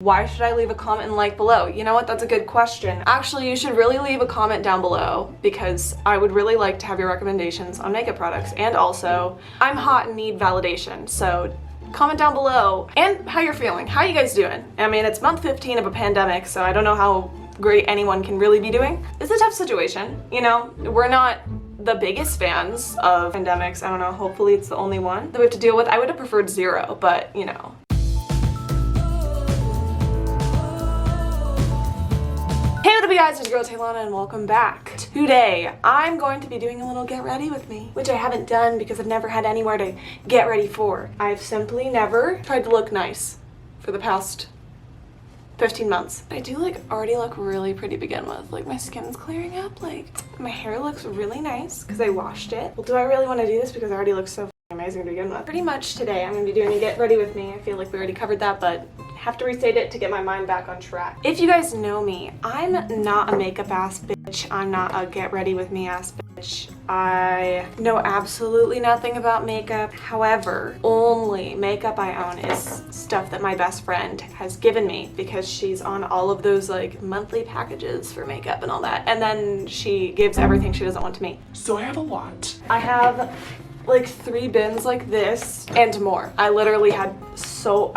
Why should I leave a comment and like below? You know what? That's a good question. Actually, you should really leave a comment down below because I would really like to have your recommendations on makeup products. And also, I'm hot and need validation, so comment down below and how you're feeling. How you guys doing? I mean, it's month 15 of a pandemic, so I don't know how great anyone can really be doing. It's a tough situation, you know? We're not the biggest fans of pandemics. I don't know, hopefully it's the only one that we have to deal with. I would have preferred zero, but you know. Hey, what's up, you guys? It's your girl Talana and welcome back. Today, I'm going to be doing a little get ready with me, which I haven't done because I've never had anywhere to get ready for. I've simply never tried to look nice for the past 15 months. I do already look really pretty to begin with. Like my skin's clearing up, my hair looks really nice because I washed it. Well, do I really want to do this because I already look so amazing to begin with? Pretty much today I'm going to be doing a get ready with me. I feel like we already covered that, but have to restate it to get my mind back on track. If you guys know me, I'm not a makeup ass bitch. I'm not a get ready with me ass bitch. I know absolutely nothing about makeup. However, only makeup I own is stuff that my best friend has given me because she's on all of those monthly packages for makeup and all that. And then she gives everything she doesn't want to me. So I have a lot. I have 3 bins like this and more. I literally had so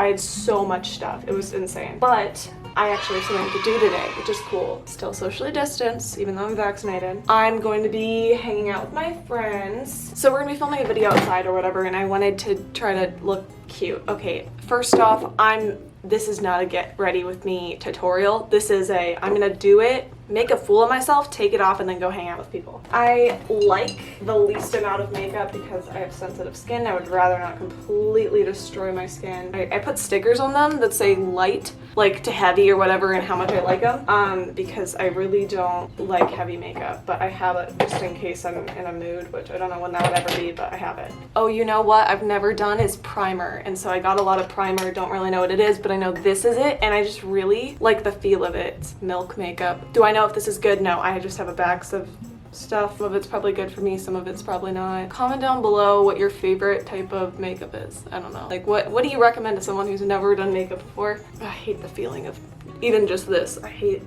much stuff. It was insane. But I actually have something to do today, which is cool. Still socially distanced, even though I'm vaccinated. I'm going to be hanging out with my friends. So we're gonna be filming a video outside or whatever, and I wanted to try to look cute. Okay, first off, this is not a get ready with me tutorial. This is I'm gonna do it, make a fool of myself, take it off, and then go hang out with people. I like the least amount of makeup because I have sensitive skin. I would rather not completely destroy my skin. I put stickers on them that say light, to heavy or whatever, and how much I like them, because I really don't like heavy makeup, but I have it just in case I'm in a mood, which I don't know when that would ever be, but I have it. Oh, you know what I've never done is primer, and so I got a lot of primer, don't really know what it is, but I know this is it, and I just really like the feel of it. It's milk makeup. Do I know if this is good? No, I just have a box of stuff. Some of it's probably good for me, some of it's probably not. Comment down below what your favorite type of makeup is. I don't know. What do you recommend to someone who's never done makeup before? I hate the feeling of even just this. I hate,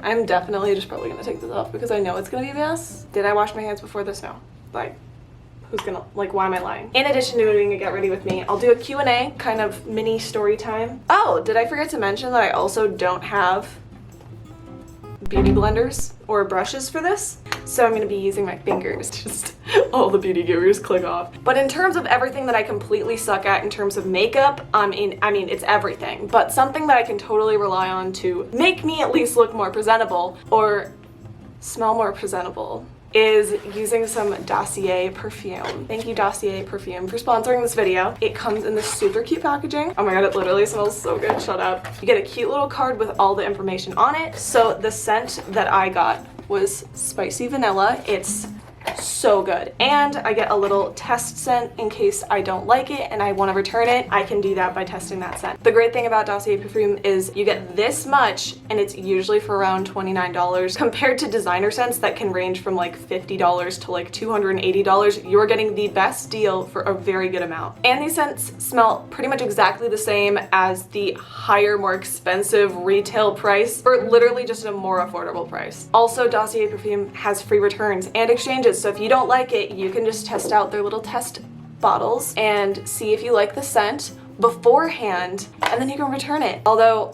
I'm definitely just probably gonna take this off because I know it's gonna be a mess. Did I wash my hands before this? No. Who's gonna, why am I lying? In addition to doing a get ready with me, I'll do a Q&A, kind of mini story time. Oh, did I forget to mention that I also don't have beauty blenders or brushes for this? So I'm gonna be using my fingers. Just all the beauty gurus click off. But in terms of everything that I completely suck at in terms of makeup, I mean, it's everything. But something that I can totally rely on to make me at least look more presentable or smell more presentable is using some Dossier perfume. Thank you, Dossier perfume, for sponsoring this video. It comes in this super cute packaging. Oh my god, it literally smells so good. Shut up. You get a cute little card with all the information on it. So the scent that I got was spicy vanilla. It's so good. And I get a little test scent in case I don't like it and I want to return it. I can do that by testing that scent. The great thing about Dossier perfume is you get this much and it's usually for around $29 compared to designer scents that can range from $50 to $280. You're getting the best deal for a very good amount. And these scents smell pretty much exactly the same as the higher, more expensive retail price for literally just a more affordable price. Also, Dossier perfume has free returns and exchanges. So if you don't like it, you can just test out their little test bottles and see if you like the scent beforehand, and then you can return it. Although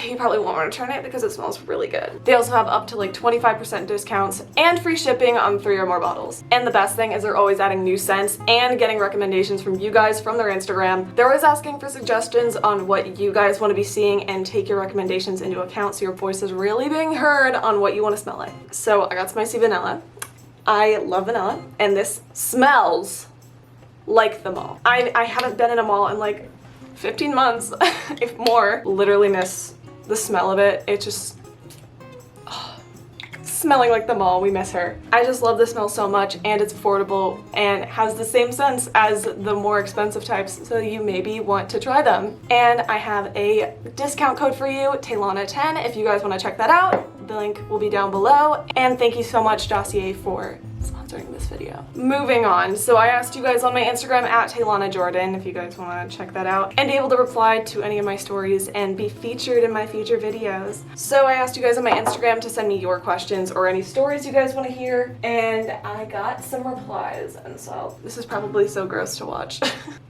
you probably won't return it because it smells really good. They also have up to 25% discounts and free shipping on 3 or more bottles. And the best thing is they're always adding new scents and getting recommendations from you guys from their Instagram. They're always asking for suggestions on what you guys want to be seeing and take your recommendations into account so your voice is really being heard on what you want to smell like. So I got spicy vanilla. I love vanilla, and this smells like the mall. I haven't been in a mall in 15 months, if more. Literally miss the smell of it. It just, smelling like the mall, we miss her. I just love the smell so much, and it's affordable and has the same scents as the more expensive types, so you maybe want to try them. And I have a discount code for you, Talana10, if you guys want to check that out. The link will be down below. And thank you so much, Dossier, for sponsoring. during this video. Moving on, so I asked you guys on my Instagram at Talana Jordan if you guys want to check that out and be able to reply to any of my stories and be featured in my future videos. So I asked you guys on my Instagram to send me your questions or any stories you guys want to hear, and I got some replies, and so this is probably so gross to watch.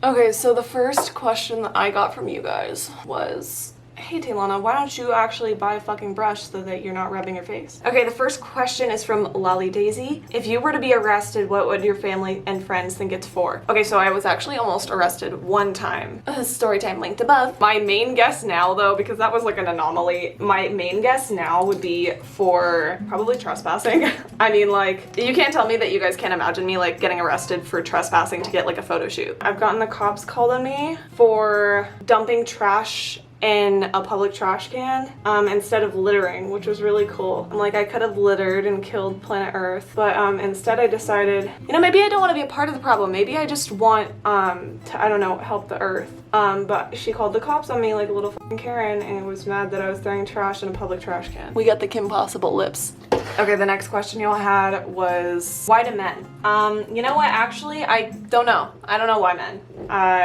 Okay, so the first question that I got from you guys was, hey Talana, why don't you actually buy a fucking brush so that you're not rubbing your face? Okay, the first question is from Lolly Daisy. If you were to be arrested, what would your family and friends think it's for? Okay, so I was actually almost arrested one time. Storytime linked above. My main guess now though, because that was like an anomaly, my main guess now would be for probably trespassing. I mean, like, you can't tell me that you guys can't imagine me like getting arrested for trespassing to get like a photo shoot. I've gotten the cops called on me for dumping trash in a public trash can instead of littering, which was really cool. I'm like, I could have littered and killed planet Earth, but instead I decided, you know, maybe I don't want to be a part of the problem. Maybe I just want to, I don't know, help the Earth. But she called the cops on me like a little fucking Karen and was mad that I was throwing trash in a public trash can. We got the Kim Possible lips. Okay, the next question y'all had was, why do men? You know what, actually, I don't know. I don't know why men.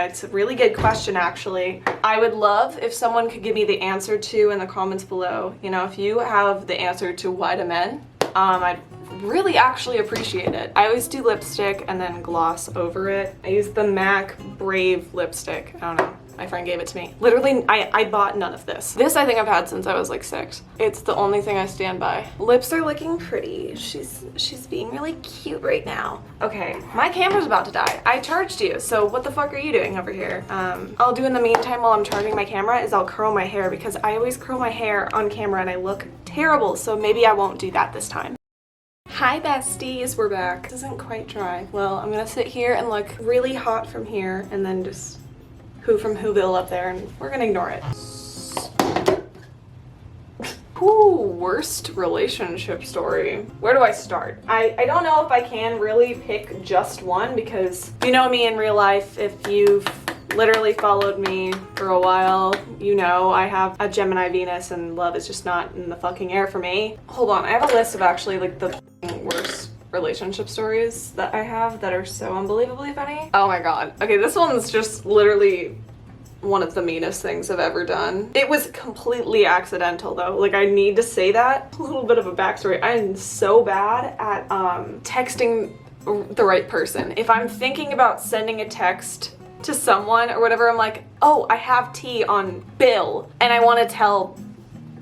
It's a really good question, actually. I would love if someone could give me the answer to in the comments below. You know, if you have the answer to why do men, I'd really actually appreciate it. I always do lipstick and then gloss over it. I use the MAC Brave lipstick. I don't know. My friend gave it to me. Literally, I bought none of this. This I think I've had since I was like 6. It's the only thing I stand by. Lips are looking pretty. She's being really cute right now. Okay, my camera's about to die. I charged you, so what the fuck are you doing over here? I'll do in the meantime while I'm charging my camera is I'll curl my hair because I always curl my hair on camera and I look terrible, so maybe I won't do that this time. Hi besties, we're back. This isn't quite dry. Well, I'm gonna sit here and look really hot from here and then just who from Whoville up there, and we're gonna ignore it. Ooh, worst relationship story. Where do I start? I don't know if I can really pick just one because you know me in real life. If you've literally followed me for a while, you know I have a Gemini Venus and love is just not in the fucking air for me. Hold on, I have a list of actually like the worst relationship stories that I have that are so unbelievably funny. Oh my god. Okay, this one's just literally one of the meanest things I've ever done. It was completely accidental though. Like, I need to say that. A little bit of a backstory. I am so bad at texting the right person. If I'm thinking about sending a text to someone or whatever, I'm like, oh, I have tea on Bill and I want to tell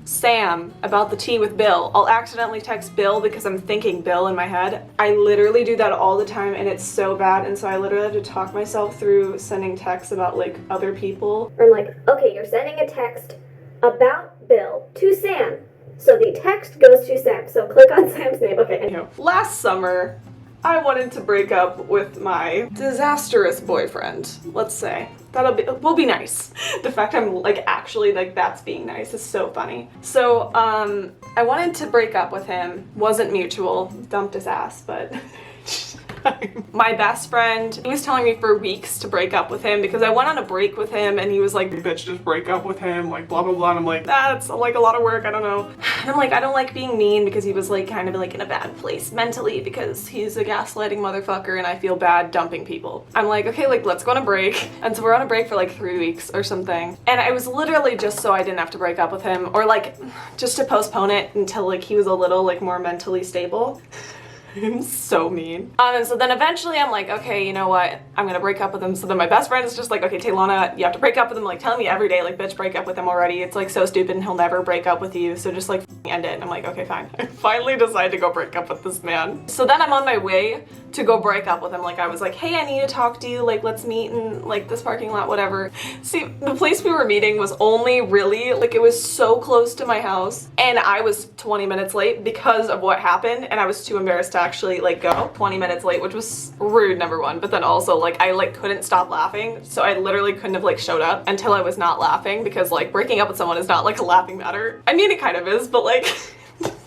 Sam about the tea with Bill. I'll accidentally text Bill because I'm thinking Bill in my head. I literally do that all the time and it's so bad, and so I literally have to talk myself through sending texts about like other people. I'm like, okay, you're sending a text about Bill to Sam. So the text goes to Sam. So click on Sam's name. Okay. Anywho, last summer, I wanted to break up with my disastrous boyfriend, let's say. Will be nice. The fact I'm like actually like that's being nice is so funny. So I wanted to break up with him. Wasn't mutual. Dumped his ass, but my best friend, he was telling me for weeks to break up with him because I went on a break with him and he was like, bitch, just break up with him, like blah blah blah, and I'm like, that's like a lot of work, I don't know. And I'm like, I don't like being mean because he was like kind of like in a bad place mentally because he's a gaslighting motherfucker and I feel bad dumping people. I'm like, okay, like let's go on a break. And so we're on a break for like 3 weeks or something. And I was literally just so I didn't have to break up with him, or like just to postpone it until like he was a little like more mentally stable. I'm so mean. And so then eventually I'm like, okay, you know what? I'm gonna break up with him. So then my best friend is just like, okay, Talana, you have to break up with him. Like telling me every day, like, bitch, break up with him already. It's like so stupid and he'll never break up with you. So just like end it. And I'm like, okay, fine. I finally decided to go break up with this man. So then I'm on my way to go break up with him. Like I was like, hey, I need to talk to you. Like, let's meet in like this parking lot, whatever. See, the place we were meeting was only really, like it was so close to my house and I was 20 minutes late because of what happened and I was too embarrassed to actually like go 20 minutes late, which was rude, number one, but then also like I like couldn't stop laughing, so I literally couldn't have like showed up until I was not laughing, because like breaking up with someone is not like a laughing matter. I mean, it kind of is, but like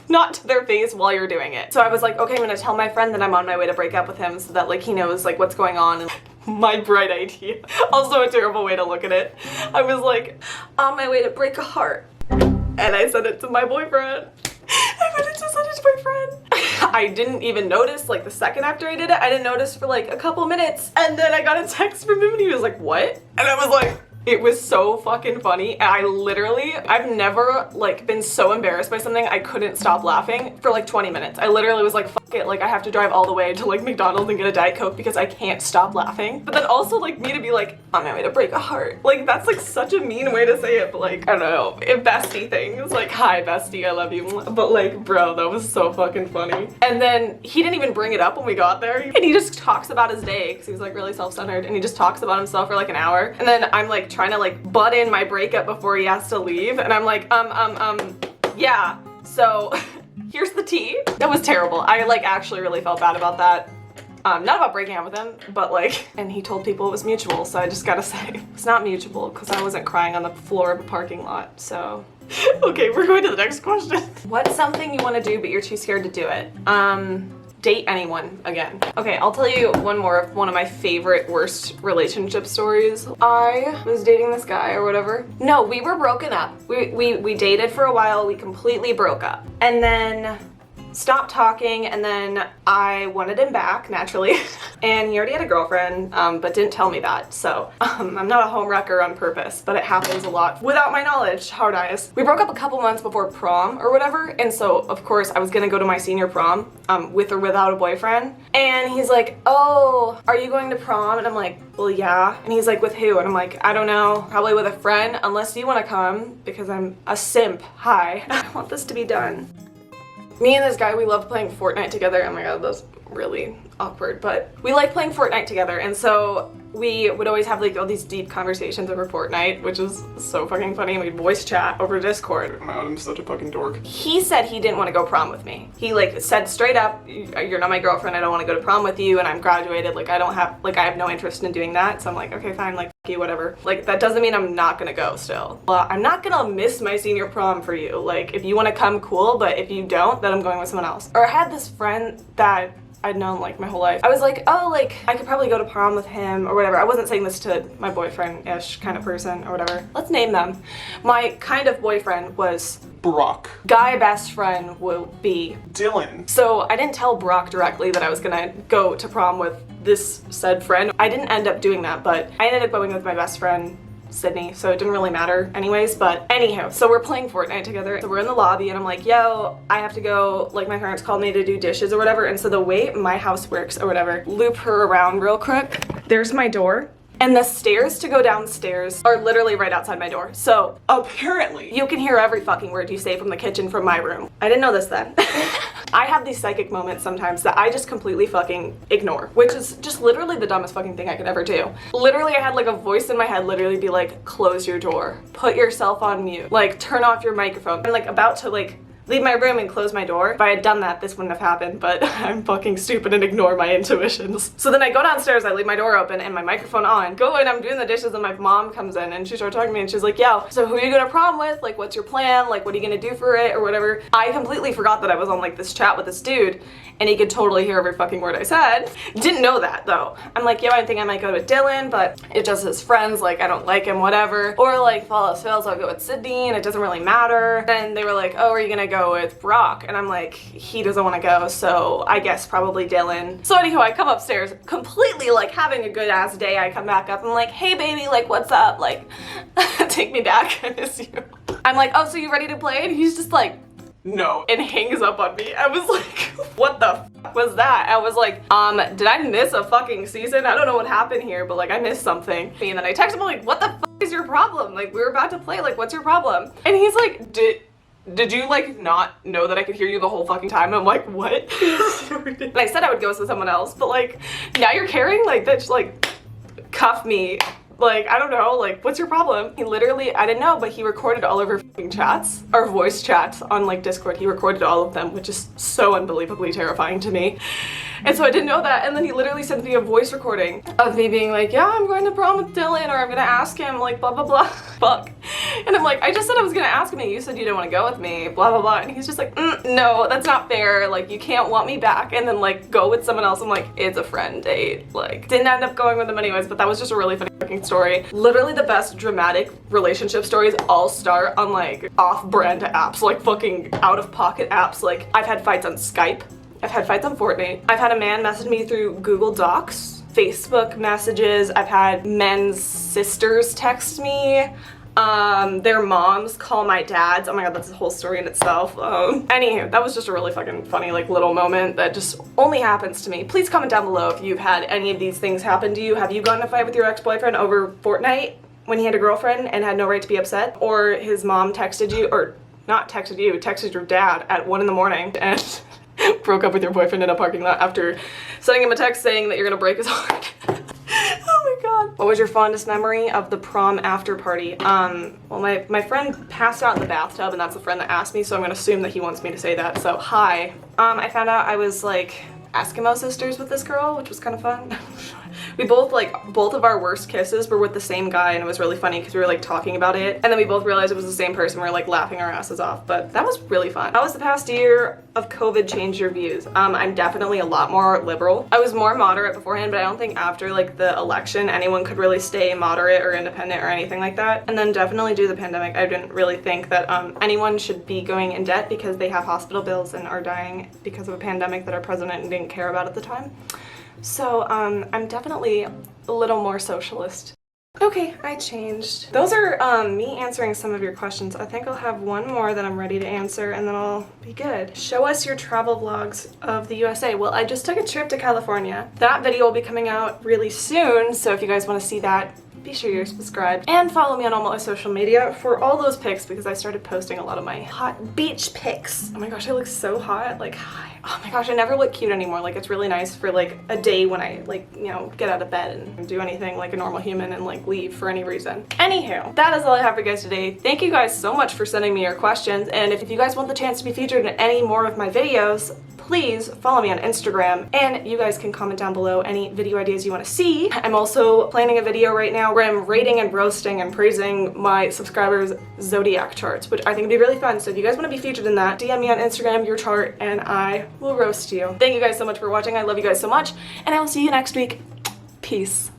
not to their face while you're doing it. So I was like, okay, I'm gonna tell my friend that I'm on my way to break up with him so that like he knows like what's going on. And my bright idea, also a terrible way to look at it, I was like, on my way to break a heart, and I sent it to my boyfriend. I wanted to send it to my friend. I didn't even notice, like the second after I did it, I didn't notice for like a couple minutes. And then I got a text from him and he was like, what? And I was like, it was so fucking funny. And I've never like been so embarrassed by something I couldn't stop laughing for like 20 minutes. I literally was like, fuck it, like I have to drive all the way to like McDonald's and get a Diet Coke because I can't stop laughing. But then also like me to be like, on my way to break a heart. Like that's like such a mean way to say it, but like, I don't know, bestie things. Like, hi bestie, I love you. But like, bro, that was so fucking funny. And then he didn't even bring it up when we got there. And he just talks about his day because he was like really self-centered and he just talks about himself for like an hour. And then I'm like trying to like butt in my breakup before he has to leave. And I'm like, yeah, so here's the tea. That was terrible. I like actually really felt bad about that. Not about breaking up with him, but like, and he told people it was mutual, so I just gotta say, it's not mutual because I wasn't crying on the floor of a parking lot, so. Okay, we're going to the next question. What's something you want to do but you're too scared to do it? Date anyone again. Okay, I'll tell you one more of one of my favorite worst relationship stories. I was dating this guy or whatever. No, we were broken up. We dated for a while, we completely broke up. And then stopped talking, and then I wanted him back, naturally. And he already had a girlfriend, but didn't tell me that. So I'm not a home wrecker on purpose, but it happens a lot without my knowledge. Hard eyes. We broke up a couple months before prom or whatever, and so of course I was gonna go to my senior prom with or without a boyfriend. And he's like, oh, are you going to prom? And I'm like, well, yeah. And he's like, with who? And I'm like, I don't know, probably with a friend, unless you want to come, because I'm a simp. Hi. I want this to be done. Me and this guy, we love playing Fortnite together. Oh my god, that's really awkward, but we like playing Fortnite together, and so we would always have like all these deep conversations over Fortnite, which is so fucking funny. We'd voice chat over Discord. Oh my god, I'm such a fucking dork. He said he didn't want to go prom with me. He like said straight up, you're not my girlfriend, I don't want to go to prom with you, and I'm graduated, like I have no interest in doing that. So I'm like, okay, fine, like f you, whatever. Like that doesn't mean I'm not gonna go still. Well, I'm not gonna miss my senior prom for you. Like if you want to come, cool, but if you don't, then I'm going with someone else. Or I had this friend that I'd known like my whole life. I was like, oh, like I could probably go to prom with him or whatever. I wasn't saying this to my boyfriend-ish kind of person or whatever. Let's name them. My kind of boyfriend was Brock. Guy best friend will be Dylan. So I didn't tell Brock directly that I was gonna go to prom with this said friend. I didn't end up doing that, but I ended up going with my best friend, Sydney, so it didn't really matter anyways. But anyhow, so we're playing Fortnite together. So we're in the lobby and I'm like, yo, I have to go, like my parents called me to do dishes or whatever. And so the way my house works or whatever, loop her around real quick. There's my door. And the stairs to go downstairs are literally right outside my door. So apparently you can hear every fucking word you say from the kitchen from my room. I didn't know this then. I have these psychic moments sometimes that I just completely fucking ignore, which is just literally the dumbest fucking thing I could ever do. Literally, I had like a voice in my head literally be like, close your door, put yourself on mute, like turn off your microphone. I'm like about to like leave my room and close my door. If I had done that, this wouldn't have happened, but I'm fucking stupid and ignore my intuitions. So then I go downstairs, I leave my door open and my microphone on, go in, I'm doing the dishes, and my mom comes in and she started talking to me and she's like, yo, so who are you gonna prom with? Like, what's your plan? Like, what are you gonna do for it or whatever? I completely forgot that I was on like this chat with this dude and he could totally hear every fucking word I said. Didn't know that though. I'm like, yo, I think I might go with Dylan, but it's just his friends, like I don't like him, whatever. Or like, if all else fails, I'll go with Sydney and it doesn't really matter. Then they were like, oh, are you gonna go with Brock? And I'm like, he doesn't want to go, so I guess probably Dylan. So anyhow, I come upstairs completely like having a good ass day. I come back up, I'm like, hey baby, like what's up? Like, take me back, I miss you. I'm like, oh, so you ready to play? And he's just like, no, and hangs up on me. I was like, what the f was that? I was like, did I miss a fucking season? I don't know what happened here, but like I missed something. And then I texted him like, what the f is your problem? Like we were about to play, like what's your problem? And he's like, did you like not know that I could hear you the whole fucking time? I'm like, what? And I said I would go with someone else, but like now you're caring? Like bitch, like cuff me. Like, I don't know, like, what's your problem? He literally, I didn't know, but he recorded all of our fucking chats, our voice chats on like Discord. He recorded all of them, which is so unbelievably terrifying to me. And so I didn't know that, and then he literally sent me a voice recording of me being like, yeah, I'm going to prom with Dylan, or I'm gonna ask him, like, blah, blah, blah. Fuck. And I'm like, I just said I was gonna ask him, and you said you didn't want to go with me, blah, blah, blah. And he's just like, no, that's not fair. Like, you can't want me back and then, like, go with someone else. I'm like, it's a friend date. Like, didn't end up going with him anyways, but that was just a really funny fucking story. Literally the best dramatic relationship stories all start on, like, off-brand apps, like, fucking out-of-pocket apps. Like, I've had fights on Skype. I've had fights on Fortnite. I've had a man message me through Google Docs, Facebook messages. I've had men's sisters text me. Their moms call my dads. Oh my god, that's a whole story in itself. Anywho, that was just a really fucking funny like little moment that just only happens to me. Please comment down below if you've had any of these things happen to you. Have you gotten in a fight with your ex-boyfriend over Fortnite when he had a girlfriend and had no right to be upset? Or his mom texted you, or not texted you, texted your dad at 1 in the morning and broke up with your boyfriend in a parking lot after sending him a text saying that you're gonna break his heart. Oh my god. What was your fondest memory of the prom after party? Well, my friend passed out in the bathtub, and that's the friend that asked me, so I'm gonna assume that he wants me to say that. So, hi. I found out I was like Eskimo sisters with this girl, which was kind of fun. We both, like, both of our worst kisses were with the same guy, and it was really funny because we were, like, talking about it, and then we both realized it was the same person. We were, like, laughing our asses off, but that was really fun. How has the past year of COVID changed your views? I'm definitely a lot more liberal. I was more moderate beforehand, but I don't think after, like, the election, anyone could really stay moderate or independent or anything like that. And then definitely due to the pandemic, I didn't really think that anyone should be going in debt because they have hospital bills and are dying because of a pandemic that our president didn't care about at the time. So, I'm definitely a little more socialist. Okay, I changed. Those are me answering some of your questions. I think I'll have one more that I'm ready to answer and then I'll be good. Show us your travel vlogs of the USA. Well, I just took a trip to California. That video will be coming out really soon, so if you guys want to see that, be sure you're subscribed and follow me on all my social media for all those pics because I started posting a lot of my hot beach pics. Oh my gosh, I look so hot. Like, oh my gosh, I never look cute anymore. Like, it's really nice for like a day when I like, you know, get out of bed and do anything like a normal human and like leave for any reason. Anywho, that is all I have for you guys today. Thank you guys so much for sending me your questions, and if you guys want the chance to be featured in any more of my videos, please follow me on Instagram, and you guys can comment down below any video ideas you want to see. I'm also planning a video right now where I'm rating and roasting and praising my subscribers' zodiac charts, which I think would be really fun. So if you guys want to be featured in that, DM me on Instagram your chart and I will roast you. Thank you guys so much for watching. I love you guys so much, and I will see you next week. Peace.